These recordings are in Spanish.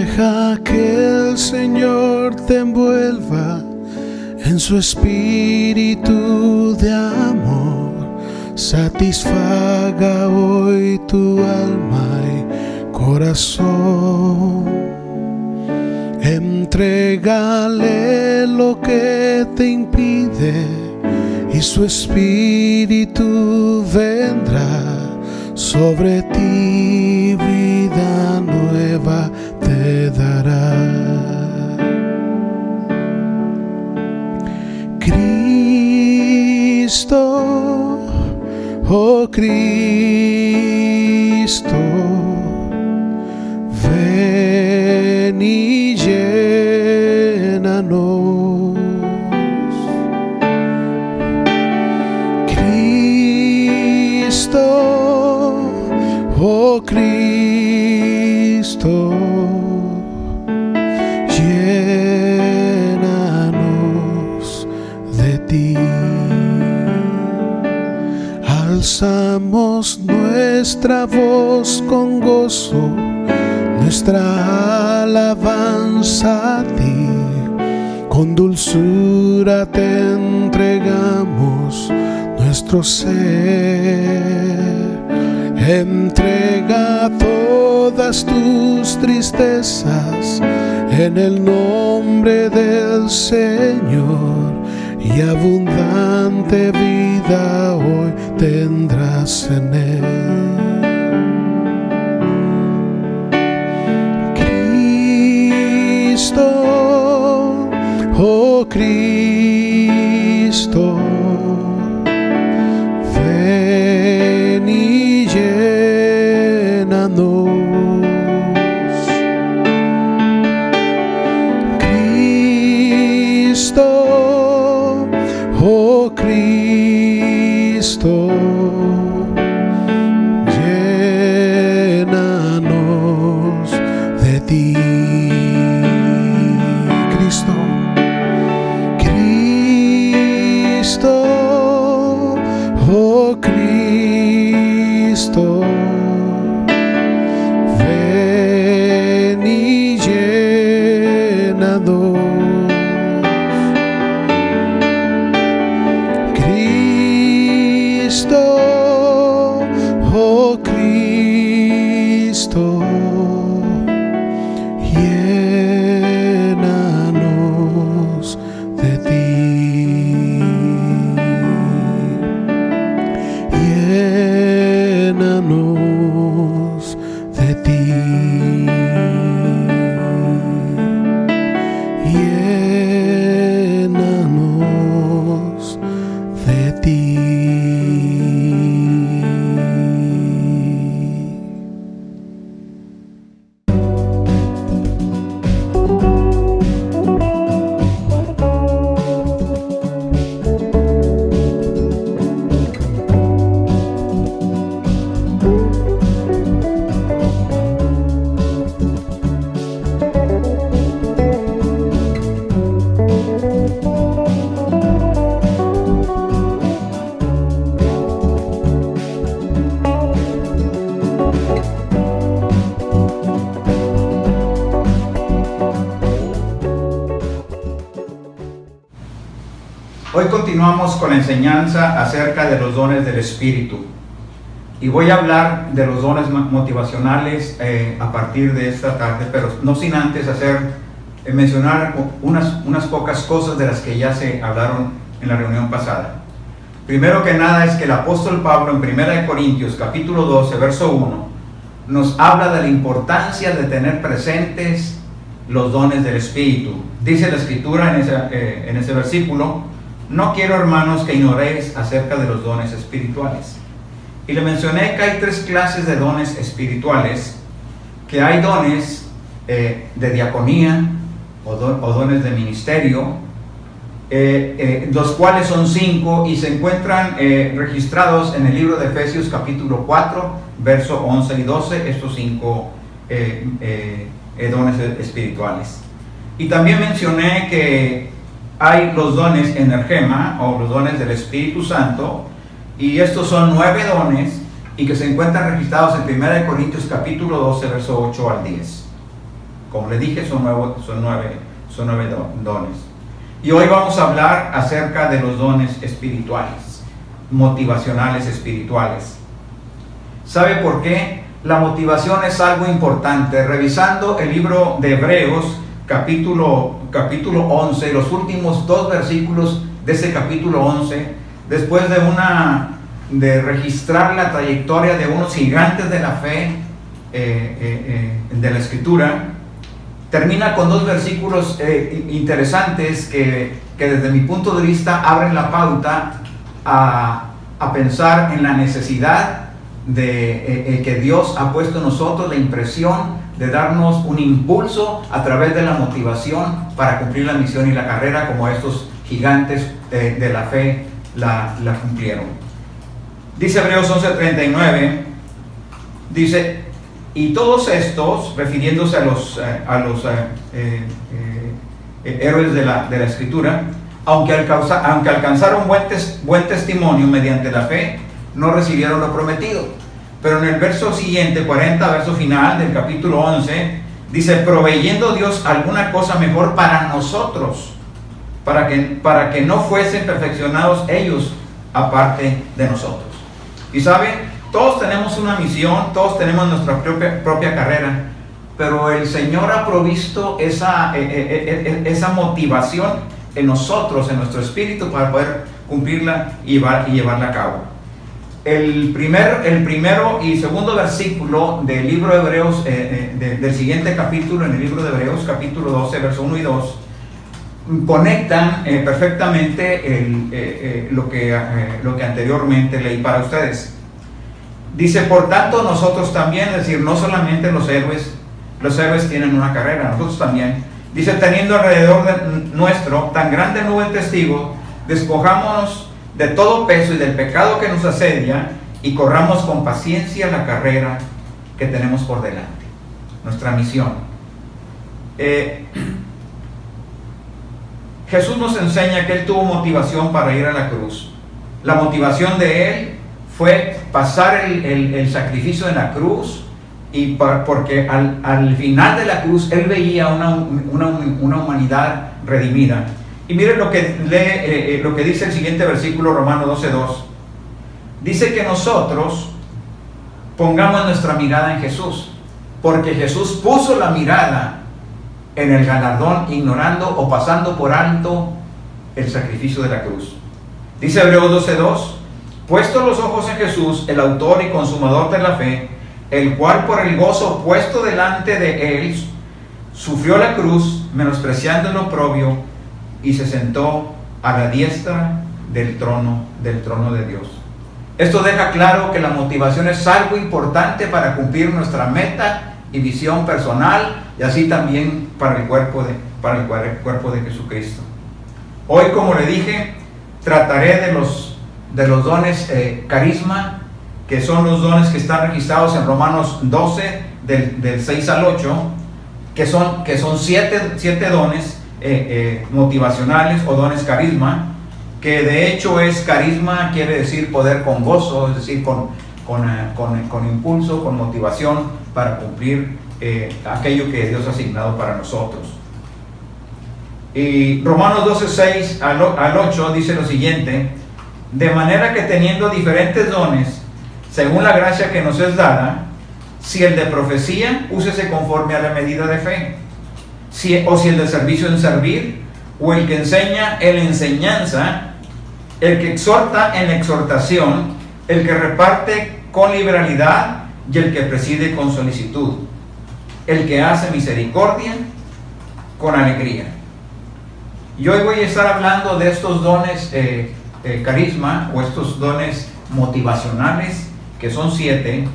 Deja que el Señor te envuelva en su espíritu de amor. Satisfaga hoy tu alma y corazón. Entrégale lo que te impide y su espíritu vendrá sobre ti, vida nueva te dará. Cristo, oh Cristo, ven y llénanos. Cristo, oh Cristo, llénanos de ti. Alzamos nuestra voz con gozo, nuestra alabanza a ti. Con dulzura te entregamos nuestro ser. Entrega todas tus tristezas en el nombre del Señor, y abundante vida hoy tendrás en Él. Cristo, oh Cristo, ven y llénanos. Cristo, oh Cristo, llénanos de ti. Cristo, Cristo, oh Cristo, ven y llénanos. Cristo, oh Cristo, llénanos de ti. Llénanos de ti. Llénanos de ti. Hoy continuamos con la enseñanza acerca de los dones del Espíritu, y voy a hablar de los dones motivacionales a partir de esta tarde, pero no sin antes mencionar unas pocas cosas de las que ya se hablaron en la reunión pasada. Primero que nada es que el apóstol Pablo en 1 Corintios capítulo 12 verso 1 nos habla de la importancia de tener presentes los dones del Espíritu. Dice la Escritura en ese versículo: no quiero, hermanos, que ignoréis acerca de los dones espirituales. Y le mencioné que hay tres clases de dones espirituales, que hay dones de diaconía o dones de ministerio, los cuales son 5 y se encuentran registrados en el libro de Efesios capítulo 4, verso 11 y 12, estos 5 dones espirituales. Y también mencioné que hay los dones energema o los dones del Espíritu Santo, y estos son 9 dones y que se encuentran registrados en 1 Corintios capítulo 12 verso 8 al 10. Como le dije, son nueve dones. Y hoy vamos a hablar acerca de los dones espirituales, motivacionales espirituales. ¿Sabe por qué? La motivación es algo importante. Revisando el libro de Hebreos, capítulo 11, los últimos 2 versículos de ese capítulo 11, después de registrar la trayectoria de unos gigantes de la fe de la Escritura, termina con 2 versículos interesantes que desde mi punto de vista abren la pauta a pensar en la necesidad de que Dios ha puesto en nosotros la impresión de darnos un impulso a través de la motivación para cumplir la misión y la carrera, como estos gigantes de la fe la cumplieron. Dice Hebreos 11:39, dice: y todos estos, refiriéndose a los héroes de la Escritura, aunque alcanzaron buen testimonio mediante la fe, no recibieron lo prometido. Pero en el verso siguiente, 40, verso final del capítulo 11, dice: proveyendo Dios alguna cosa mejor para nosotros, para que no fuesen perfeccionados ellos aparte de nosotros. Y saben, todos tenemos una misión, todos tenemos nuestra propia carrera, pero el Señor ha provisto esa motivación en nosotros, en nuestro espíritu, para poder cumplirla y llevarla a cabo. El primero y segundo versículo del libro de Hebreos, del siguiente capítulo, en el libro de Hebreos, capítulo 12, verso 1 y 2, conectan perfectamente lo que anteriormente leí para ustedes. Dice: por tanto nosotros también, es decir, no solamente los héroes tienen una carrera, nosotros también. Dice: teniendo alrededor de nuestro tan grande nube de testigos, despojámonos de todo peso y del pecado que nos asedia, y corramos con paciencia la carrera que tenemos por delante, nuestra misión. Jesús nos enseña que Él tuvo motivación para ir a la cruz. La motivación de Él fue pasar el sacrificio en la cruz, y porque al final de la cruz Él veía una humanidad redimida. Y miren lo que dice el siguiente versículo, Romanos 12:2. Dice que nosotros pongamos nuestra mirada en Jesús, porque Jesús puso la mirada en el galardón, ignorando o pasando por alto el sacrificio de la cruz. Dice Hebreos 12:2: puesto los ojos en Jesús, el autor y consumador de la fe, el cual por el gozo puesto delante de él sufrió la cruz, menospreciando el oprobio, y se sentó a la diestra del trono de Dios. Esto deja claro que la motivación es algo importante para cumplir nuestra meta y visión personal, y así también para el cuerpo de Jesucristo. Hoy, como le dije, trataré de los dones carisma, que son los dones que están registrados en Romanos 12, del 6 al 8, que son 7 dones motivacionales o dones carisma, que de hecho carisma quiere decir poder con gozo, es decir, con impulso, con motivación para cumplir aquello que Dios ha asignado para nosotros. Y Romanos 12, 6 al 8 dice lo siguiente: de manera que teniendo diferentes dones, según la gracia que nos es dada, si el de profecía, úsese conforme a la medida de fe, o si el de servicio en servir, o el que enseña en enseñanza, el que exhorta en exhortación, el que reparte con liberalidad, y el que preside con solicitud, el que hace misericordia con alegría. Y hoy voy a estar hablando de estos dones carisma, o estos dones motivacionales, que son 7,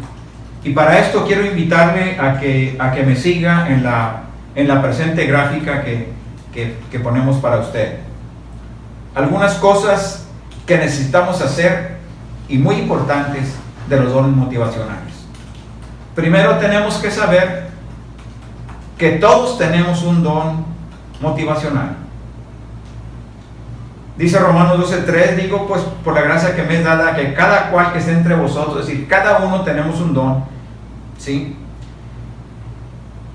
y para esto quiero invitarle a que me siga en la presente gráfica que ponemos para usted. Algunas cosas que necesitamos hacer y muy importantes de los dones motivacionales. Primero, tenemos que saber que todos tenemos un don motivacional. Dice Romanos 12:3: digo pues por la gracia que me es dada, que cada cual que esté entre vosotros, es decir, cada uno tenemos un don, ¿sí?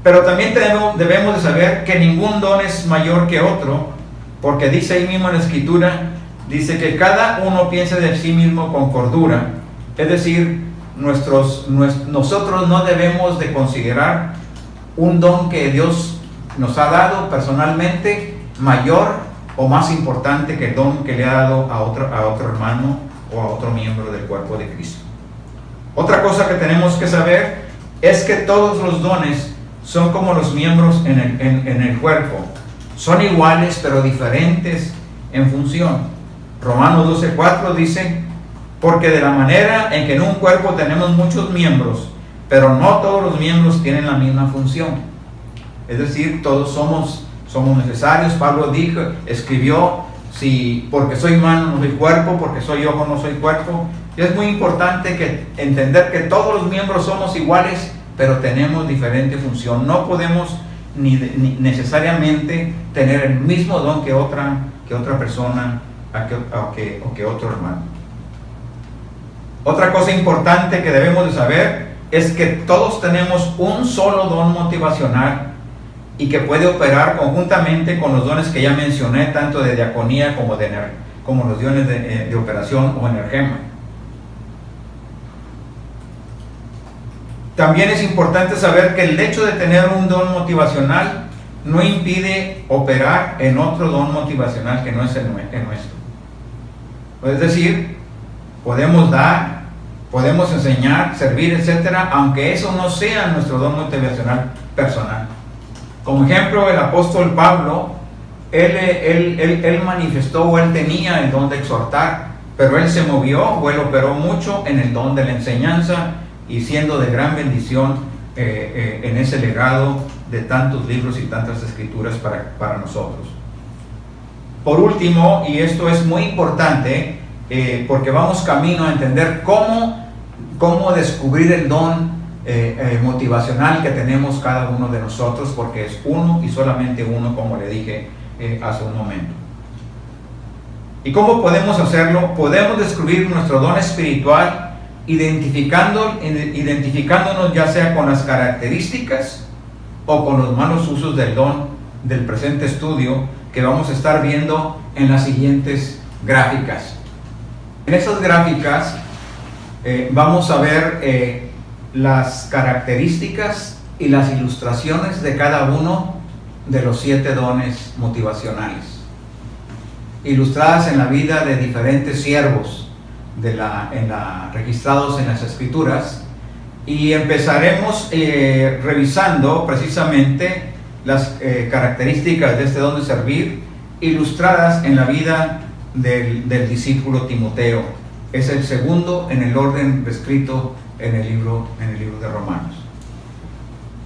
Pero también debemos de saber que ningún don es mayor que otro, porque dice ahí mismo en la Escritura, dice que cada uno piense de sí mismo con cordura. Es decir, nosotros no debemos de considerar un don que Dios nos ha dado personalmente mayor o más importante que el don que le ha dado a otro hermano o a otro miembro del cuerpo de Cristo. Otra cosa que tenemos que saber es que todos los dones son como los miembros en el cuerpo. Son iguales pero diferentes en función. Romanos 12:4 dice: porque de la manera en que en un cuerpo tenemos muchos miembros, pero no todos los miembros tienen la misma función. Es decir, todos somos necesarios. Pablo escribió, si porque soy mano no soy cuerpo, porque soy ojo no soy cuerpo. Y es muy importante entender que todos los miembros somos iguales, pero tenemos diferente función. No podemos ni necesariamente tener el mismo don que otra persona o que otro hermano. Otra cosa importante que debemos de saber es que todos tenemos un solo don motivacional y que puede operar conjuntamente con los dones que ya mencioné, tanto de diaconía como los dones de operación o energema. También es importante saber que el hecho de tener un don motivacional no impide operar en otro don motivacional que no es el nuestro. Es decir, podemos dar, podemos enseñar, servir, etcétera, aunque eso no sea nuestro don motivacional personal. Como ejemplo, el apóstol Pablo, él manifestó, o él tenía el don de exhortar, pero él se movió o él operó mucho en el don de la enseñanza y siendo de gran bendición en ese legado de tantos libros y tantas escrituras para nosotros. Por último, y esto es muy importante, porque vamos camino a entender cómo descubrir el don motivacional que tenemos cada uno de nosotros, porque es uno y solamente uno, como le dije hace un momento. ¿Y cómo podemos hacerlo? Podemos descubrir nuestro don espiritual identificándonos ya sea con las características o con los malos usos del don del presente estudio que vamos a estar viendo en las siguientes gráficas. En esas gráficas vamos a ver las características y las ilustraciones de cada uno de los 7 dones motivacionales, ilustradas en la vida de diferentes siervos registrados en las Escrituras, y empezaremos revisando precisamente las características de este don de servir, ilustradas en la vida del discípulo Timoteo. Es el segundo en el orden descrito en el libro de Romanos.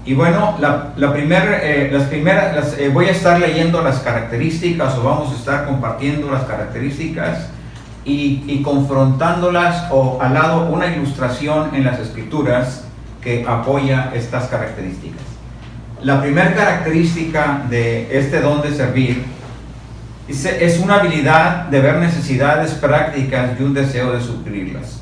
Y bueno, voy a estar leyendo las características, o vamos a estar compartiendo las características y confrontándolas, o al lado una ilustración en las Escrituras que apoya estas características. La primera característica de este don de servir es una habilidad de ver necesidades prácticas y un deseo de suplirlas.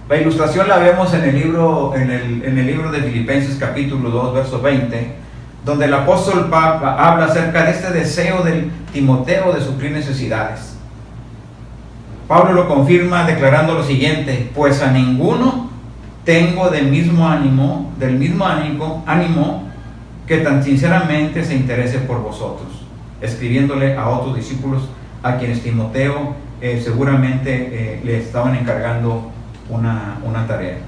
La ilustración la vemos en el libro de Filipenses capítulo 2 verso 20, donde el apóstol Pablo habla acerca de este deseo del Timoteo de suplir necesidades. Pablo lo confirma declarando lo siguiente: pues a ninguno tengo del mismo ánimo que tan sinceramente se interese por vosotros, escribiéndole a otros discípulos a quienes Timoteo seguramente le estaban encargando una tarea.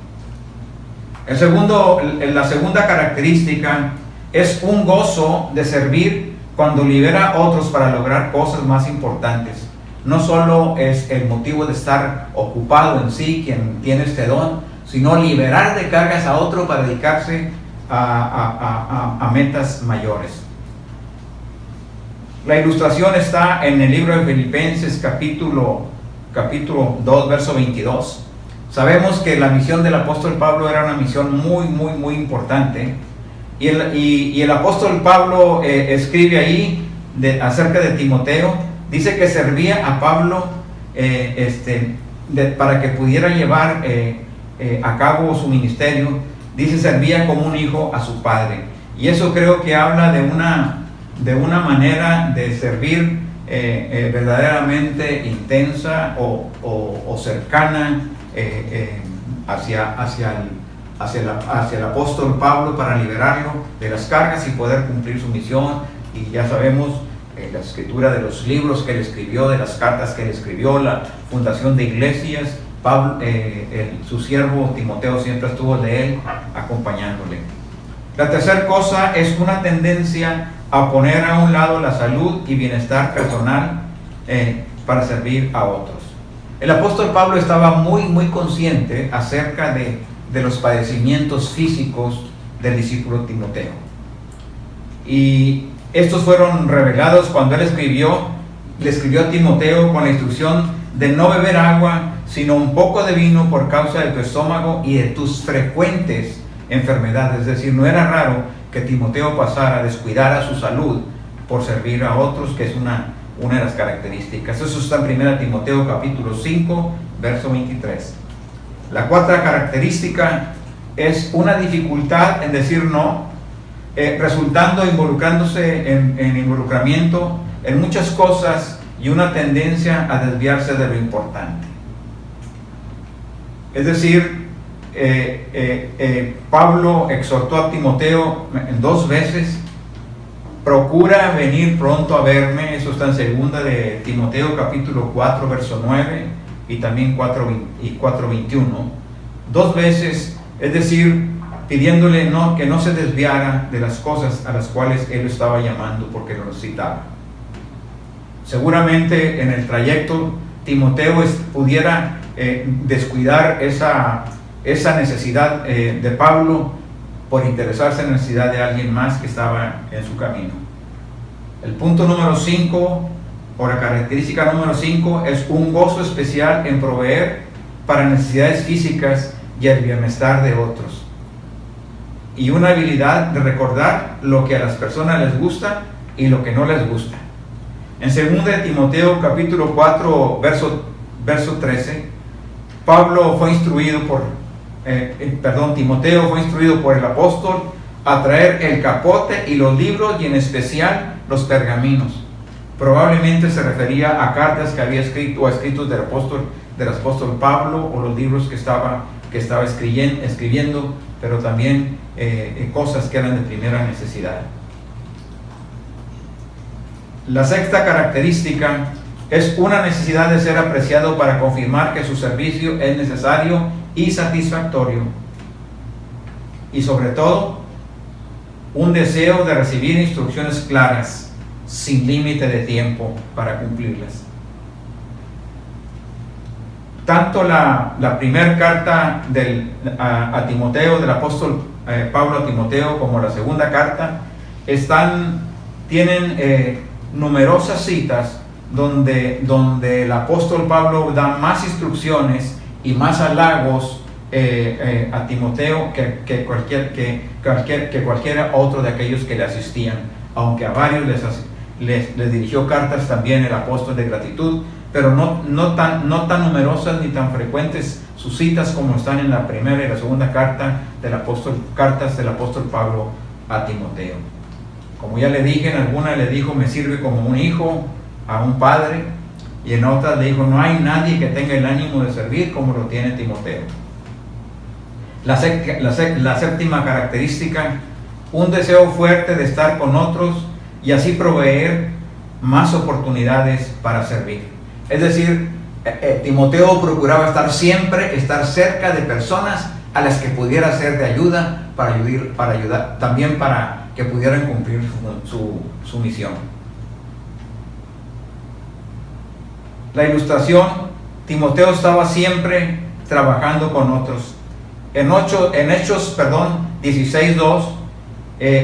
La segunda característica es un gozo de servir cuando libera a otros para lograr cosas más importantes. No solo es el motivo de estar ocupado en sí quien tiene este don, sino liberar de cargas a otro para dedicarse a metas mayores. La ilustración está en el libro de Filipenses capítulo 2 verso 22. Sabemos que la misión del apóstol Pablo era una misión muy importante, y el apóstol Pablo escribe ahí acerca de Timoteo. Dice que servía a Pablo para que pudiera llevar a cabo su ministerio. Dice, servía como un hijo a su padre. Y eso creo que habla de una manera de servir verdaderamente intensa o cercana hacia el apóstol Pablo, para liberarlo de las cargas y poder cumplir su misión. Y ya sabemos la escritura de los libros que él escribió, de las cartas que él escribió, la fundación de iglesias. Pablo, su siervo Timoteo siempre estuvo de él, acompañándole. La tercera cosa es una tendencia a poner a un lado la salud y bienestar personal para servir a otros. El apóstol Pablo estaba muy consciente acerca de los padecimientos físicos del discípulo Timoteo. Y estos fueron revelados cuando él le escribió a Timoteo con la instrucción de no beber agua, sino un poco de vino por causa de tu estómago y de tus frecuentes enfermedades. Es decir, no era raro que Timoteo pasara a descuidar a su salud por servir a otros, que es una de las características. Eso está en 1 Timoteo capítulo 5, verso 23. La cuarta característica es una dificultad en decir no, involucrándose en involucramiento en muchas cosas y una tendencia a desviarse de lo importante. Es decir, Pablo exhortó a Timoteo 2 veces: procura venir pronto a verme. Eso está en 2 de Timoteo capítulo 4 verso 9 y también 4:21. 2 veces, es decir, pidiéndole que no se desviara de las cosas a las cuales él lo estaba llamando, porque lo necesitaba. Seguramente en el trayecto Timoteo pudiera descuidar esa necesidad de Pablo por interesarse en la necesidad de alguien más que estaba en su camino. El punto número 5, o la característica número 5, es un gozo especial en proveer para necesidades físicas y el bienestar de otros, y una habilidad de recordar lo que a las personas les gusta y lo que no les gusta. En 2 de Timoteo capítulo 4 verso 13, Timoteo fue instruido por el apóstol a traer el capote y los libros, y en especial los pergaminos. Probablemente se refería a cartas que había escrito, o escritos del apóstol Pablo, o los libros que estaba escribiendo, pero también cosas que eran de primera necesidad. La sexta característica es una necesidad de ser apreciado para confirmar que su servicio es necesario y satisfactorio, y sobre todo un deseo de recibir instrucciones claras, sin límite de tiempo para cumplirlas. Tanto la primera carta a Timoteo, del apóstol Pablo a Timoteo, como la segunda carta tienen numerosas citas donde el apóstol Pablo da más instrucciones y más halagos a Timoteo que cualquiera otro de aquellos que le asistían, aunque a varios les dirigió cartas también el apóstol de gratitud, pero no tan numerosas ni tan frecuentes sus citas como están en la primera y la segunda cartas del apóstol Pablo a Timoteo. Como ya le dije, en alguna le dijo: me sirve como un hijo a un padre, y en otras le dijo: no hay nadie que tenga el ánimo de servir como lo tiene Timoteo. La séptima característica: un deseo fuerte de estar con otros y así proveer más oportunidades para servir. Es decir, Timoteo procuraba estar cerca de personas a las que pudiera ser de ayuda, para ayudar, también para que pudieran cumplir su misión. La ilustración: Timoteo estaba siempre trabajando con otros. En Hechos 16:2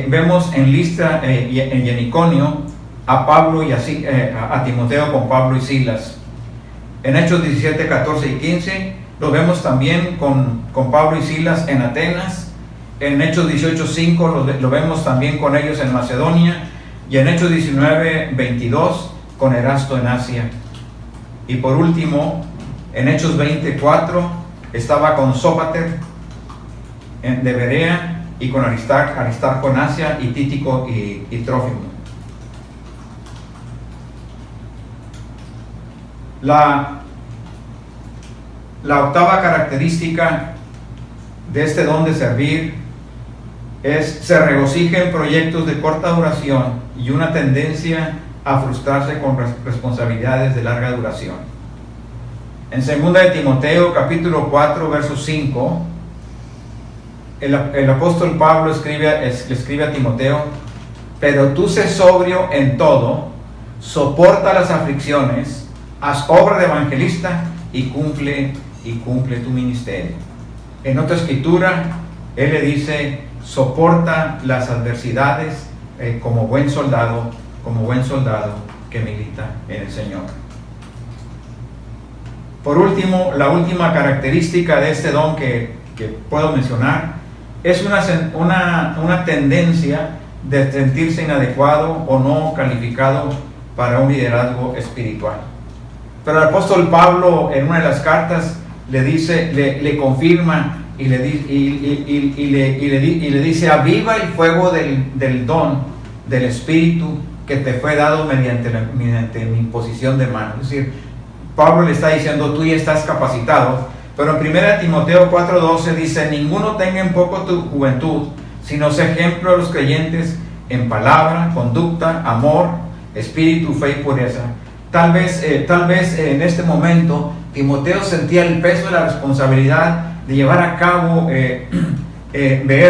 vemos en Listra y en Iconio a Pablo y a Timoteo con Pablo y Silas. En Hechos 17, 14 y 15 lo vemos también con Pablo y Silas en Atenas. En Hechos 18:5 lo vemos también con ellos en Macedonia, y en Hechos 19:22 con Erasto en Asia. Y por último, en Hechos 20:4 estaba con Sópater de Berea, y con Aristarco en Asia, y Tíquico y Trófimo. La octava característica de este don de servir es: se regocija en proyectos de corta duración y una tendencia a frustrarse con responsabilidades de larga duración. En 2 de Timoteo capítulo 4 verso 5, el apóstol Pablo le escribe a Timoteo: pero tú sé sobrio en todo, soporta las aflicciones, haz obra de evangelista y cumple tu ministerio. En otra escritura, él le dice: soporta las adversidades como buen soldado que milita en el Señor. Por último, la última característica de este don que puedo mencionar es una tendencia de sentirse inadecuado o no calificado para un liderazgo espiritual. Pero el apóstol Pablo, en una de las cartas, le confirma y le dice: aviva el fuego del don del Espíritu que te fue dado mediante mi imposición de manos. Es decir, Pablo le está diciendo: tú ya estás capacitado. Pero en 1 Timoteo 4:12 dice: ninguno tenga en poco tu juventud, sino sé ejemplo de los creyentes en palabra, conducta, amor, espíritu, fe y pureza. Tal vez en este momento Timoteo sentía el peso de la responsabilidad de llevar a cabo, ver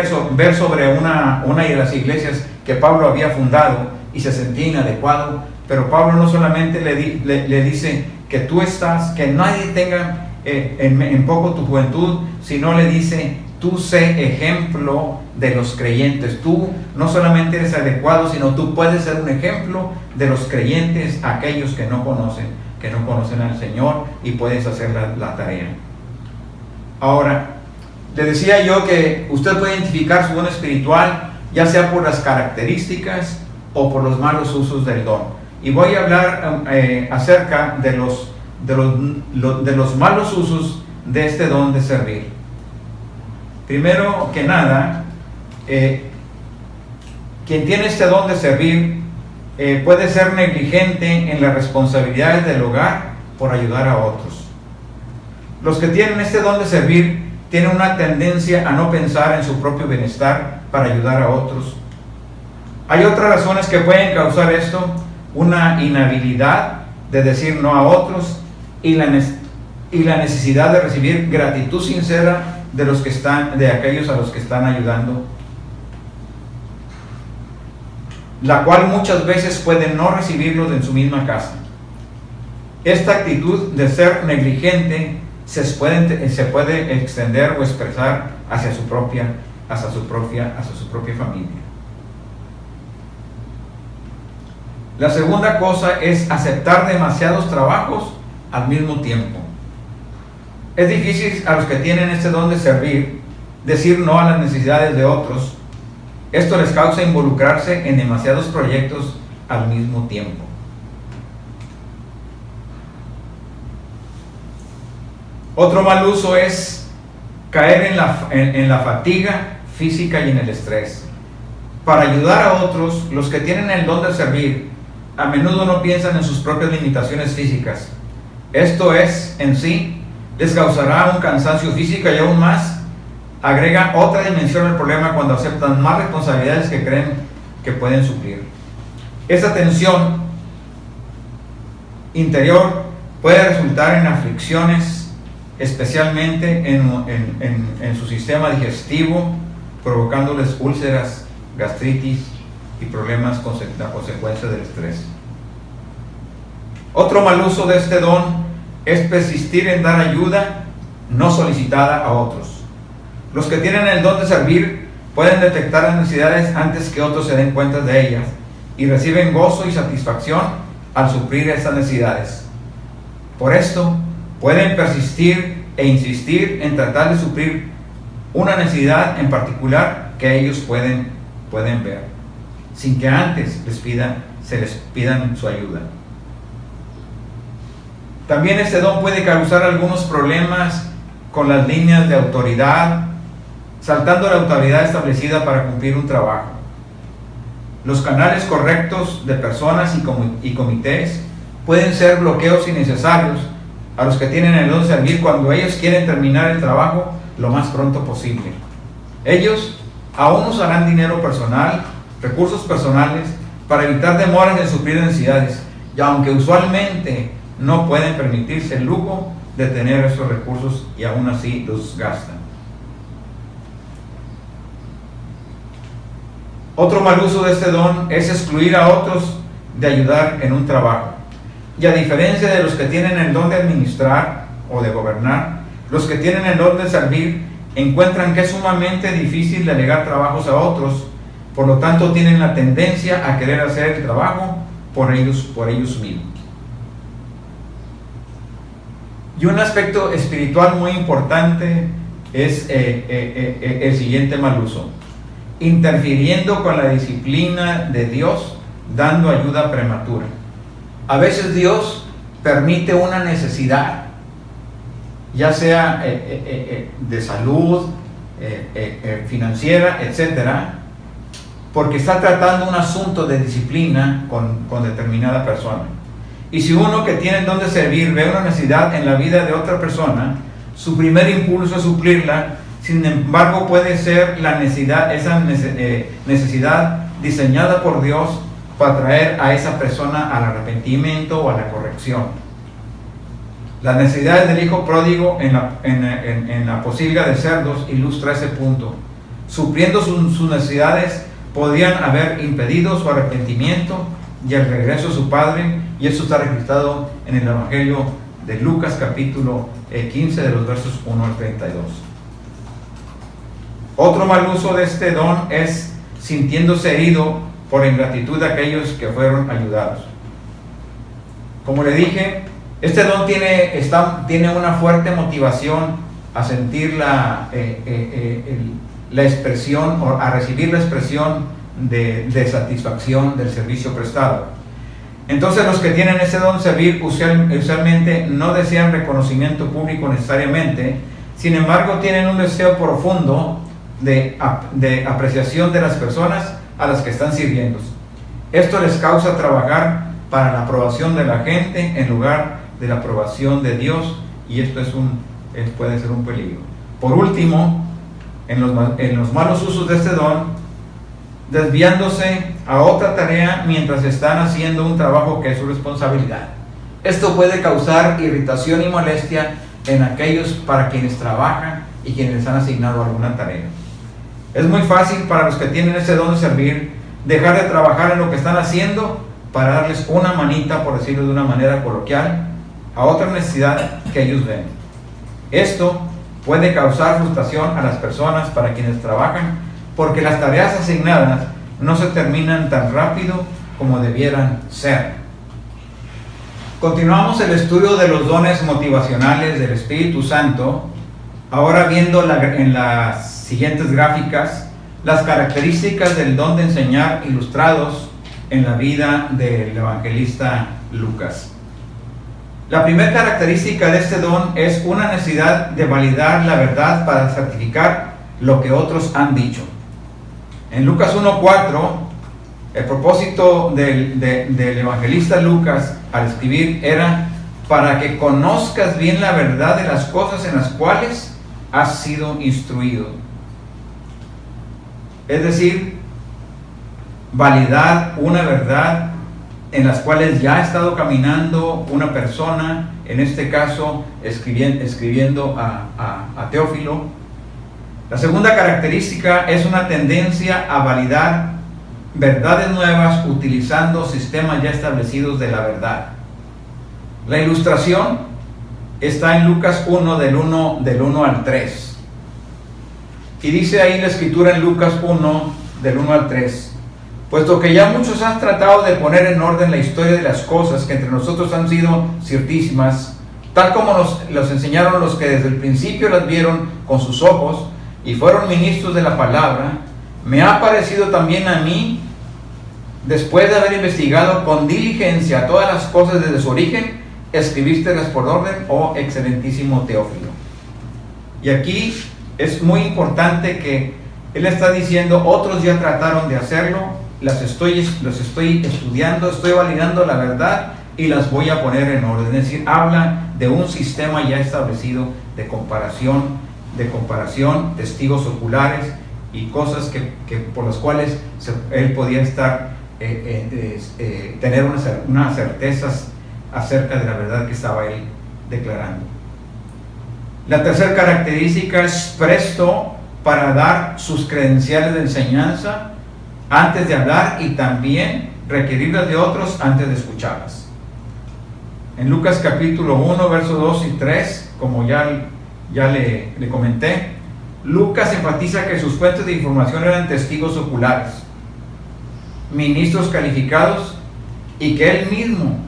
sobre una de las iglesias que Pablo había fundado, y se sentía inadecuado. Pero Pablo no solamente le dice que que nadie tenga en poco tu juventud, sino le dice: tú sé ejemplo de los creyentes. Tú no solamente eres adecuado, sino tú puedes ser un ejemplo de los creyentes, aquellos que no conocen al Señor, y puedes hacer la tarea. Ahora, le decía yo que usted puede identificar su don espiritual, ya sea por las características o por los malos usos del don. Y voy a hablar acerca de los malos usos de este don de servir. Primero que nada, quien tiene este don de servir puede ser negligente en las responsabilidades del hogar por ayudar a otros. Los que tienen este don de servir tienen una tendencia a no pensar en su propio bienestar para ayudar a otros. Hay otras razones que pueden causar esto: una inhabilidad de decir no a otros, y la necesidad de recibir gratitud sincera de aquellos a los que están ayudando, la cual muchas veces pueden no recibirlos en su misma casa. Esta actitud de ser negligente se puede extender o expresar hacia su propia familia. La segunda cosa es aceptar demasiados trabajos al mismo tiempo. Es difícil a los que tienen este don de servir decir no a las necesidades de otros. Esto les causa involucrarse en demasiados proyectos al mismo tiempo. Otro mal uso es caer en la fatiga física y en el estrés. Para ayudar a otros, los que tienen el don de servir a menudo no piensan en sus propias limitaciones físicas. Esto en sí les causará un cansancio físico, y aún más agrega otra dimensión al problema cuando aceptan más responsabilidades que creen que pueden suplir. Esta tensión interior puede resultar en aflicciones, especialmente en su sistema digestivo, provocándoles úlceras, gastritis y problemas a consecuencia del estrés. Otro mal uso de este don es persistir en dar ayuda no solicitada a otros. Los que tienen el don de servir pueden detectar las necesidades antes que otros se den cuenta de ellas, y reciben gozo y satisfacción al suplir estas necesidades. Por esto, pueden persistir e insistir en tratar de suplir una necesidad en particular que ellos pueden ver, sin que antes se les pidan su ayuda. También este don puede causar algunos problemas con las líneas de autoridad saltando la autoridad establecida para cumplir un trabajo. Los canales correctos de personas y comités pueden ser bloqueos innecesarios a los que tienen el don de servir cuando ellos quieren terminar el trabajo lo más pronto posible. Ellos aún usarán dinero personal, recursos personales, para evitar demoras en suplir necesidades, y aunque usualmente no pueden permitirse el lujo de tener esos recursos, y aún así los gastan. Otro mal uso de este don es excluir a otros de ayudar en un trabajo. Y a diferencia de los que tienen el don de administrar o de gobernar, los que tienen el don de servir encuentran que es sumamente difícil delegar trabajos a otros, por lo tanto tienen la tendencia a querer hacer el trabajo por ellos mismos. Y un aspecto espiritual muy importante es el siguiente mal uso: interfiriendo con la disciplina de Dios, dando ayuda prematura. A veces Dios permite una necesidad, ya sea de salud, financiera, etcétera, porque está tratando un asunto de disciplina con determinada persona. Y si uno que tiene el don de servir ve una necesidad en la vida de otra persona, su primer impulso es suplirla. Sin embargo, puede ser esa necesidad diseñada por Dios para traer a esa persona al arrepentimiento o a la corrección. Las necesidades del hijo pródigo en la posilga de cerdos ilustra ese punto. Supliendo sus necesidades, podrían haber impedido su arrepentimiento y el regreso a su padre, y eso está registrado en el Evangelio de Lucas capítulo 15 de los versos 1 al 32. Otro mal uso de este don es sintiéndose herido por la ingratitud de aquellos que fueron ayudados. Como le dije, este don tiene una fuerte motivación a sentir la expresión, o a recibir la expresión de satisfacción del servicio prestado. Entonces los que tienen ese don de servir usualmente no desean reconocimiento público necesariamente, sin embargo tienen un deseo profundo de apreciación de las personas a las que están sirviendo. Esto les causa trabajar para la aprobación de la gente en lugar de la aprobación de Dios, y esto puede ser un peligro. Por último, en los malos usos de este don, desviándose a otra tarea mientras están haciendo un trabajo que es su responsabilidad. Esto puede causar irritación y molestia en aquellos para quienes trabajan y quienes les han asignado alguna tarea. Es muy fácil para los que tienen ese don de servir dejar de trabajar en lo que están haciendo para darles una manita, por decirlo de una manera coloquial, a otra necesidad que ellos ven. Esto puede causar frustración a las personas para quienes trabajan, porque las tareas asignadas no se terminan tan rápido como debieran ser. Continuamos el estudio de los dones motivacionales del Espíritu Santo, ahora viendo en las siguientes gráficas las características del don de enseñar ilustrados en la vida del evangelista Lucas. La primera característica de este don es una necesidad de validar la verdad para certificar lo que otros han dicho. En Lucas 1:4, el propósito del evangelista Lucas al escribir era para que conozcas bien la verdad de las cosas en las cuales has sido instruido. Es decir, validar una verdad en las cuales ya ha estado caminando una persona, en este caso escribiendo a Teófilo. La segunda característica es una tendencia a validar verdades nuevas utilizando sistemas ya establecidos de la verdad. La ilustración está en Lucas 1 del 1 al 3. Y dice ahí la escritura en Lucas 1 del 1 al 3: puesto que ya muchos han tratado de poner en orden la historia de las cosas que entre nosotros han sido ciertísimas, tal como los enseñaron los que desde el principio las vieron con sus ojos y fueron ministros de la palabra, me ha parecido también a mí, después de haber investigado con diligencia todas las cosas desde su origen, escribístelas por orden, oh excelentísimo Teófilo. Y aquí es muy importante que él está diciendo, otros ya trataron de hacerlo, los estoy estudiando, estoy validando la verdad y las voy a poner en orden. Es decir, habla de un sistema ya establecido de comparación, testigos oculares y cosas que por las cuales él podía estar, tener unas certezas acerca de la verdad que estaba él declarando. La tercera característica es presto para dar sus credenciales de enseñanza antes de hablar y también requerirlas de otros antes de escucharlas. En Lucas capítulo 1, versos 2 y 3, como ya le comenté, Lucas enfatiza que sus fuentes de información eran testigos oculares, ministros calificados, y que él mismo,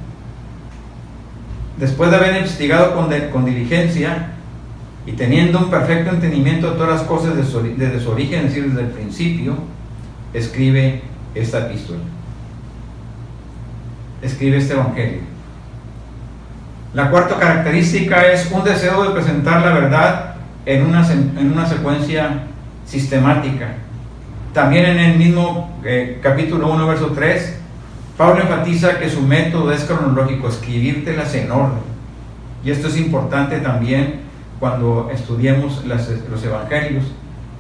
después de haber investigado con diligencia y teniendo un perfecto entendimiento de todas las cosas desde su origen, es decir, desde el principio, escribe esta epístola, escribe este evangelio. La cuarta característica es un deseo de presentar la verdad en una secuencia sistemática. También en el mismo capítulo 1, verso 3, Pablo enfatiza que su método es cronológico, escribírtelas en orden. Y esto es importante también cuando estudiemos los evangelios,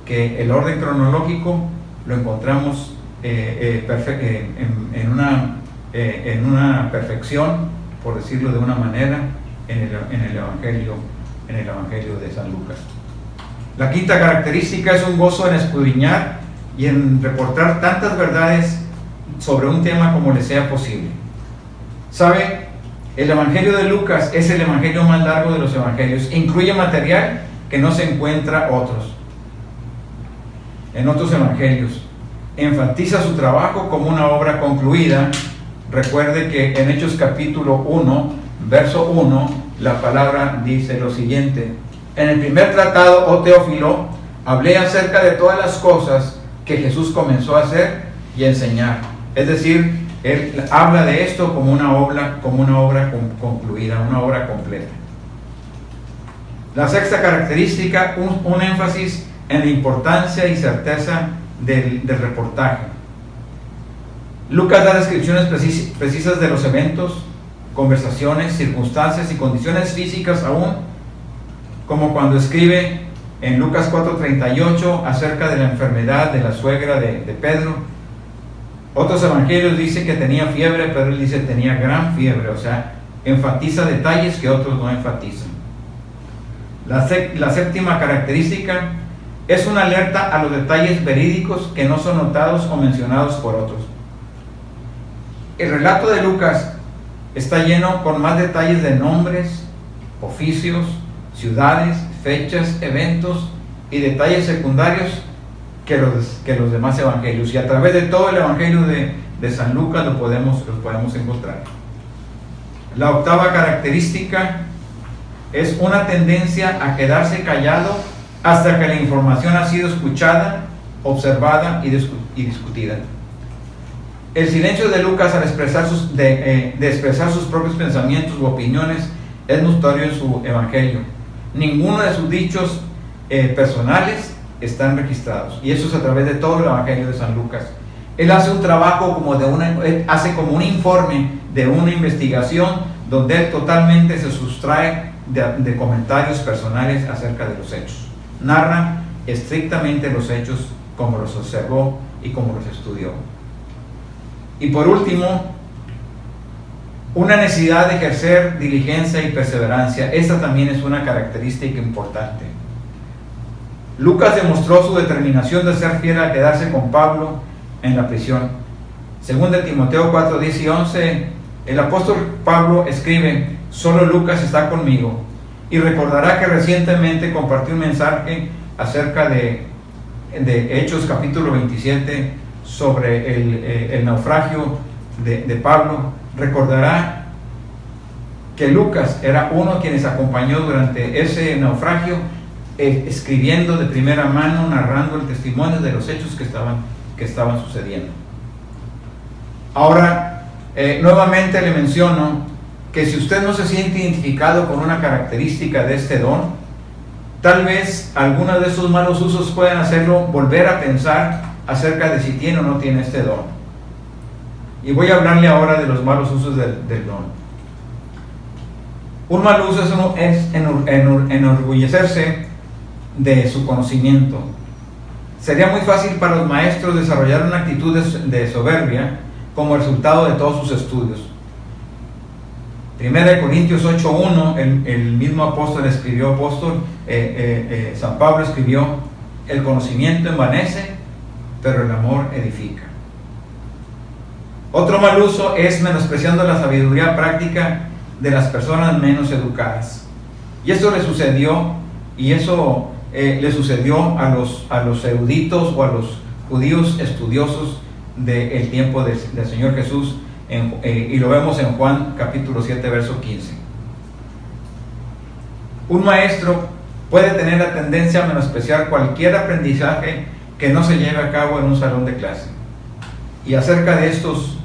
que el orden cronológico lo encontramos en una perfección, por decirlo de una manera, en el evangelio de San Lucas. La quinta característica es un gozo en escudriñar y en reportar tantas verdades sobre un tema como le sea posible. ¿Sabe? El evangelio de Lucas es el evangelio más largo de los evangelios. Incluye material que no se encuentra en otros evangelios. Enfatiza su trabajo como una obra concluida. Recuerde que en Hechos capítulo 1, verso 1, la palabra dice lo siguiente: en el primer tratado, oh Teófilo, hablé acerca de todas las cosas que Jesús comenzó a hacer y a enseñar. Es decir, él habla de esto como una obra concluida, una obra completa. La sexta característica, un énfasis en la importancia y certeza del reportaje. Lucas da descripciones precisas de los eventos, conversaciones, circunstancias y condiciones físicas aún, como cuando escribe en Lucas 4:38 acerca de la enfermedad de la suegra de Pedro. Otros evangelios dicen que tenía fiebre, pero él dice tenía gran fiebre, o sea, enfatiza detalles que otros no enfatizan. La séptima característica es una alerta a los detalles verídicos que no son notados o mencionados por otros. El relato de Lucas está lleno con más detalles de nombres, oficios, ciudades, fechas, eventos y detalles secundarios que los demás evangelios, y a través de todo el evangelio de San Lucas los podemos encontrar. La octava característica es una tendencia a quedarse callado hasta que la información ha sido escuchada, observada y discutida. El silencio de Lucas al expresar sus propios pensamientos u opiniones es notorio en su evangelio. Ninguno de sus dichos personales están registrados, y eso es a través de todo el evangelio de San Lucas. Él hace un trabajo hace como un informe de una investigación donde él totalmente se sustrae de comentarios personales acerca de los hechos. Narra estrictamente los hechos como los observó y como los estudió. Y por último, una necesidad de ejercer diligencia y perseverancia. Esta también es una característica importante. Lucas demostró su determinación de ser fiel al quedarse con Pablo en la prisión. Según de Timoteo 4, 10 y 11, el apóstol Pablo escribe: solo Lucas está conmigo. Y recordará que recientemente compartió un mensaje acerca de Hechos capítulo 27 sobre el naufragio de Pablo. Recordará que Lucas era uno de quienes acompañó durante ese naufragio, escribiendo de primera mano, narrando el testimonio de los hechos que estaban sucediendo. Ahora, nuevamente le menciono que si usted no se siente identificado con una característica de este don, Tal vez algunos de esos malos usos puedan hacerlo volver a pensar acerca de si tiene o no tiene este don. Y voy a hablarle ahora de los malos usos del don. Un mal uso es enorgullecerse de su conocimiento. Sería muy fácil para los maestros desarrollar una actitud de soberbia como resultado de todos sus estudios. 1 Corintios 8:1, el mismo apóstol escribió, San Pablo escribió: el conocimiento envanece, pero el amor edifica. Otro mal uso es menospreciando la sabiduría práctica de las personas menos educadas. Y eso le sucedió a los eruditos o a los judíos estudiosos del tiempo del Señor Jesús, y lo vemos en Juan capítulo 7, verso 15. Un maestro puede tener la tendencia a menospreciar cualquier aprendizaje que no se lleve a cabo en un salón de clase. Y acerca de estos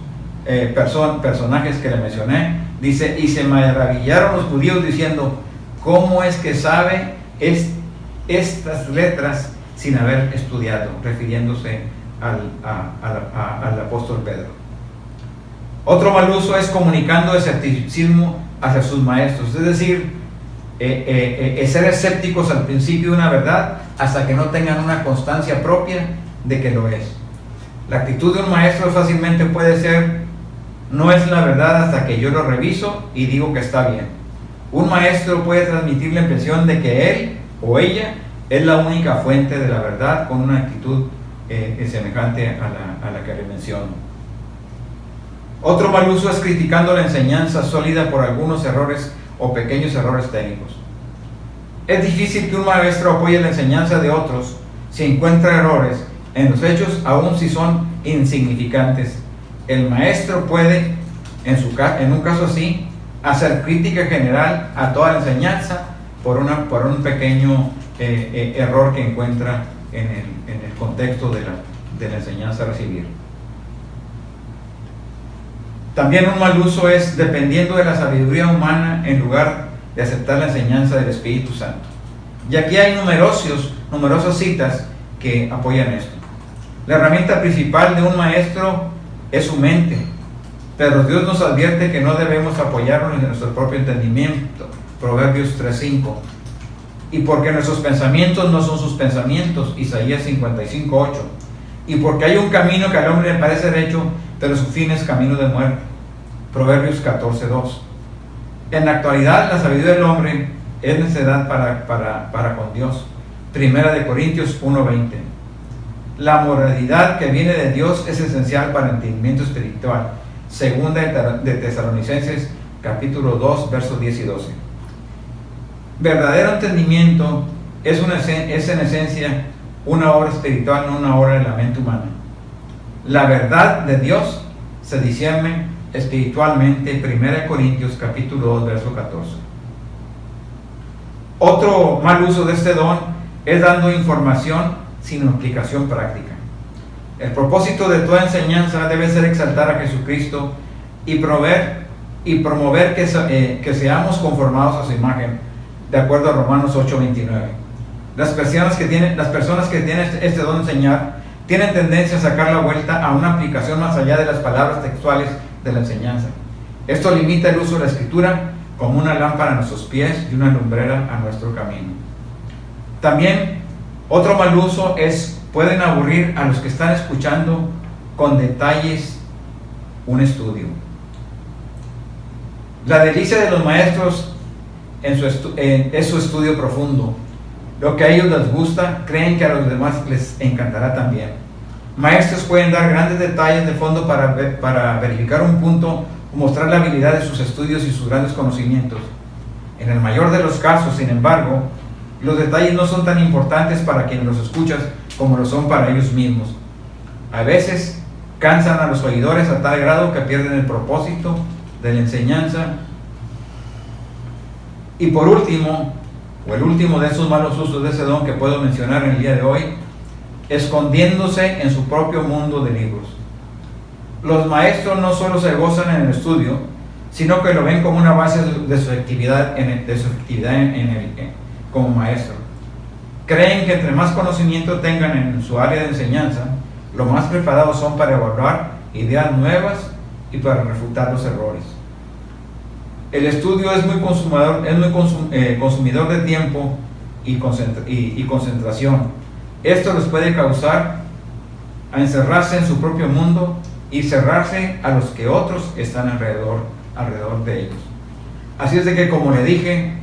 personajes que le mencioné, dice: y se maravillaron los judíos diciendo, ¿cómo es que sabe estas letras sin haber estudiado? Refiriéndose al apóstol Pedro. Otro mal uso es comunicando escepticismo hacia sus maestros, es decir, ser escépticos al principio de una verdad hasta que no tengan una constancia propia de que lo es. La actitud de un maestro fácilmente puede ser: no es la verdad hasta que yo lo reviso y digo que está bien. Un maestro puede transmitir la impresión de que él o ella es la única fuente de la verdad, con una actitud semejante a la que le menciono. Otro mal uso es criticando la enseñanza sólida por algunos errores o pequeños errores técnicos. Es difícil que un maestro apoye la enseñanza de otros si encuentra errores en los hechos, aun si son insignificantes. El maestro puede, en un caso así, hacer crítica general a toda la enseñanza por un pequeño error que encuentra en el contexto de la enseñanza a recibir. También un mal uso es dependiendo de la sabiduría humana en lugar de aceptar la enseñanza del Espíritu Santo. Y aquí hay numerosas citas que apoyan esto. La herramienta principal de un maestro es su mente, pero Dios nos advierte que no debemos apoyarnos en nuestro propio entendimiento. Proverbios 3:5. Y porque nuestros pensamientos no son sus pensamientos. Isaías 55:8. Y porque hay un camino que al hombre le parece derecho, pero su fin es camino de muerte. Proverbios 14:2. En la actualidad, la sabiduría del hombre es necedad para con Dios. 1 Corintios 1:20. La moralidad que viene de Dios es esencial para el entendimiento espiritual. Segunda de Tesalonicenses capítulo 2, versos 10 y 12. Verdadero entendimiento es en esencia una obra espiritual, no una obra de la mente humana. La verdad de Dios se discierne espiritualmente. 1 Corintios capítulo 2, verso 14. Otro mal uso de este don es dando información sin aplicación práctica. El propósito de toda enseñanza debe ser exaltar a Jesucristo y promover que seamos conformados a su imagen, de acuerdo a Romanos 8:29. Las personas que tienen este don de enseñar tienen tendencia a sacar la vuelta a una aplicación más allá de las palabras textuales de la enseñanza. Esto limita el uso de la escritura como una lámpara a nuestros pies y una lumbrera a nuestro camino. También otro mal uso pueden aburrir a los que están escuchando con detalles un estudio. La delicia de los maestros es su estudio profundo. Lo que a ellos les gusta, creen que a los demás les encantará también. Maestros pueden dar grandes detalles de fondo para verificar un punto o mostrar la habilidad de sus estudios y sus grandes conocimientos. En el mayor de los casos, sin embargo, los detalles no son tan importantes para quienes los escuchan como lo son para ellos mismos. A veces cansan a los oidores a tal grado que pierden el propósito de la enseñanza. Y por último, o el último de esos malos usos de ese don que puedo mencionar en el día de hoy, escondiéndose en su propio mundo de libros. Los maestros no solo se gozan en el estudio, sino que lo ven como una base de su actividad como maestro. Creen que entre más conocimiento tengan en su área de enseñanza, lo más preparados son para evaluar ideas nuevas y para refutar los errores. El estudio es muy consumidor de tiempo y concentración. Esto les puede causar a encerrarse en su propio mundo y cerrarse a los que otros están alrededor de ellos. Así es de que, como le dije,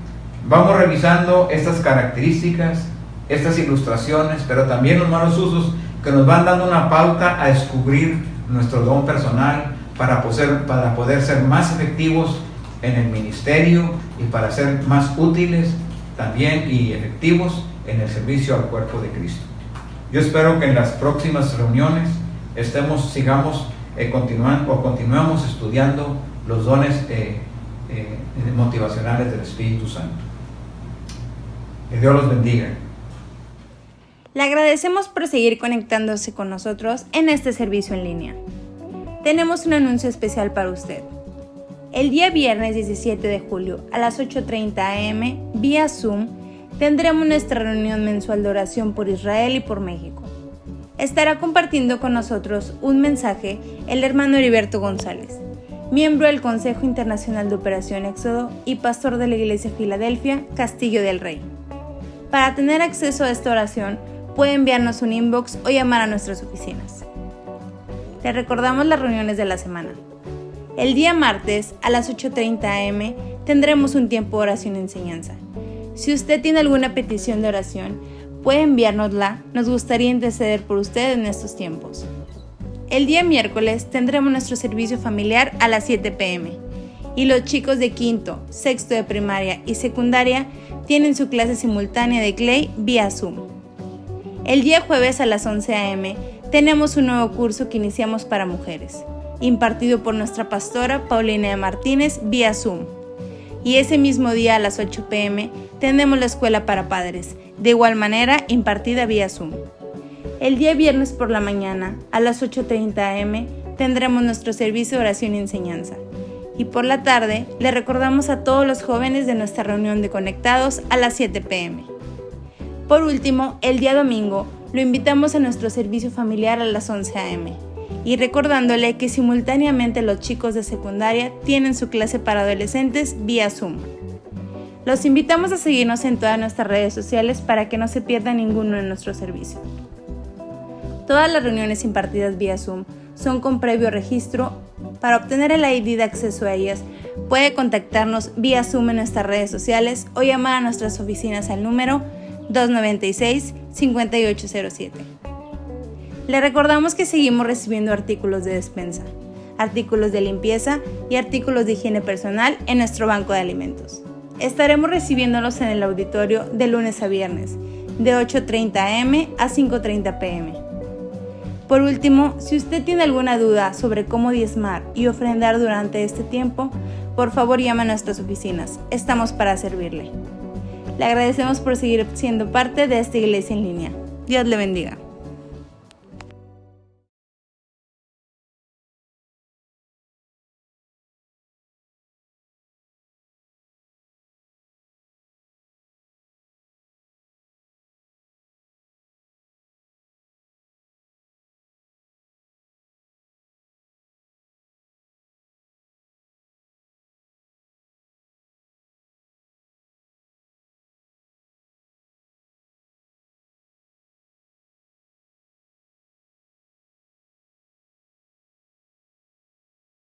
vamos revisando estas características, estas ilustraciones, pero también los malos usos que nos van dando una pauta a descubrir nuestro don personal para poder ser más efectivos en el ministerio y para ser más útiles también y efectivos en el servicio al cuerpo de Cristo. Yo espero que en las próximas reuniones continuemos estudiando los dones motivacionales del Espíritu Santo. Que Dios los bendiga. Le agradecemos por seguir conectándose con nosotros en este servicio en línea. Tenemos un anuncio especial para usted. El día viernes 17 de julio a las 8:30 am vía Zoom tendremos nuestra reunión mensual de oración por Israel y por México. Estará compartiendo con nosotros un mensaje el hermano Heriberto González, miembro del Consejo Internacional de Operación Éxodo y pastor de la Iglesia Filadelfia, Castillo del Rey. Para tener acceso a esta oración, puede enviarnos un inbox o llamar a nuestras oficinas. Le recordamos las reuniones de la semana. El día martes a las 8:30 am tendremos un tiempo de oración y enseñanza. Si usted tiene alguna petición de oración, puede enviárnosla. Nos gustaría interceder por usted en estos tiempos. El día miércoles tendremos nuestro servicio familiar a las 7 p.m. y los chicos de quinto, sexto de primaria y secundaria tienen su clase simultánea de Clay vía Zoom. El día jueves a las 11 am tenemos un nuevo curso que iniciamos para mujeres, impartido por nuestra pastora Paulina Martínez vía Zoom. Y ese mismo día a las 8 p.m. tenemos la escuela para padres, de igual manera impartida vía Zoom. El día viernes por la mañana a las 8:30 am tendremos nuestro servicio de oración y enseñanza. Y por la tarde le recordamos a todos los jóvenes de nuestra reunión de conectados a las 7 p.m. Por último, el día domingo lo invitamos a nuestro servicio familiar a las 11 am. Y recordándole que simultáneamente los chicos de secundaria tienen su clase para adolescentes vía Zoom. Los invitamos a seguirnos en todas nuestras redes sociales para que no se pierda ninguno de nuestros servicios. Todas las reuniones impartidas vía Zoom son con previo registro. Para obtener el ID de acceso a ellas, puede contactarnos vía Zoom en nuestras redes sociales o llamar a nuestras oficinas al número 296-5807. Le recordamos que seguimos recibiendo artículos de despensa, artículos de limpieza y artículos de higiene personal en nuestro banco de alimentos. Estaremos recibiéndolos en el auditorio de lunes a viernes, de 8:30 am a 5:30 pm. Por último, si usted tiene alguna duda sobre cómo diezmar y ofrendar durante este tiempo, por favor llame a nuestras oficinas. Estamos para servirle. Le agradecemos por seguir siendo parte de esta iglesia en línea. Dios le bendiga.